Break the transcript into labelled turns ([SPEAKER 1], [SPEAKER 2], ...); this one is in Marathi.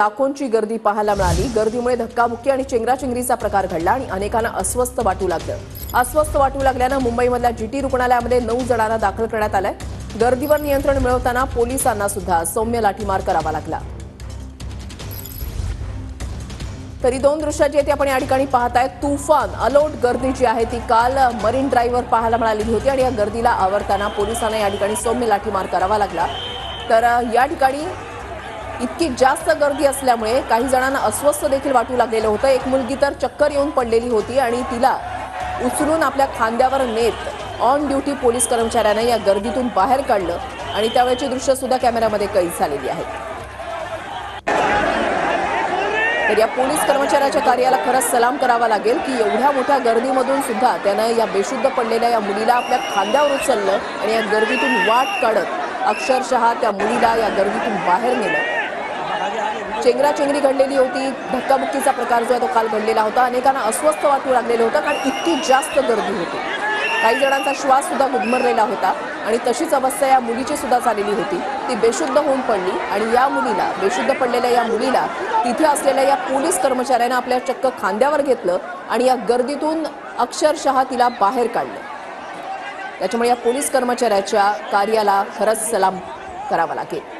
[SPEAKER 1] लाखोंची गर्दी पाहायला मिळाली। गर्दीमुळे धक्काबुक्की आणि चेंगराचेंगरीचा प्रकार घडला आणि अनेकांना अस्वस्थ वाटू लागल्यानं मुंबईमधल्या जीटी रुग्णालयामध्ये 9 जणांना दाखल करण्यात आलंय। गर्दीवर नियंत्रण मिळवताना पोलिसांना सुद्धा सौम्य लाठीमार करावा लागला। तरी दोन दृश्य जे आपण या ठिकाणी पाहताय, तुफान अलोट गर्दी जी आहे ती काल मरीन ड्राईव्हवर पाहायला मिळाली होती आणि या गर्दीला आवरताना पोलिसांना या ठिकाणी सौम्य लाठीमार करावा लागला। तर या ठिकाणी इतकी जास्त गर्दी असल्यामुळे काही जणांना अस्वस्थ देखील वाटू लागलेलं होतं। एक मुलगी तर चक्कर येऊन पडलेली होती आणि तिला उचलून आपल्या खांद्यावर नेत ऑन ड्युटी पोलीस कर्मचाऱ्यांना या गर्दीतून बाहेर काढलं आणि त्यावेळची दृश्य सुद्धा कॅमेऱ्यामध्ये कैद झालेली आहेत। तर या पोलीस कर्मचाऱ्याच्या कार्याला खरंच सलाम करावा लागेल की एवढ्या मोठ्या गर्दीमधून सुद्धा त्यानं या बेशुद्ध पडलेल्या या मुलीला आपल्या खांद्यावर उचललं आणि या गर्दीतून वाट काढत अक्षरशः त्या मुलीला या गर्दीतून बाहेर नेलं। चेंगराचेंगरी घडलेली होती, धक्काबुक्कीचा प्रकार जो आहे तो काल घडलेला होता। अनेकांना अस्वस्थ वाटू लागलेलं होतं कारण इतकी जास्त गर्दी होती। काही जणांचा श्वास सुद्धा गुदमरलेला होता आणि तशीच अवस्था या मुलीची सुद्धा झालेली होती। ती बेशुद्ध होऊन पडली आणि या मुलीला, बेशुद्ध पडलेल्या या मुलीला तिथे असलेल्या या पोलीस कर्मचाऱ्यांना आपल्या चक्क खांद्यावर घेतलं आणि या गर्दीतून अक्षरशः तिला बाहेर काढलं। त्याच्यामुळे या पोलीस कर्मचाऱ्याच्या कार्याला खरंच सलाम करावा लागेल।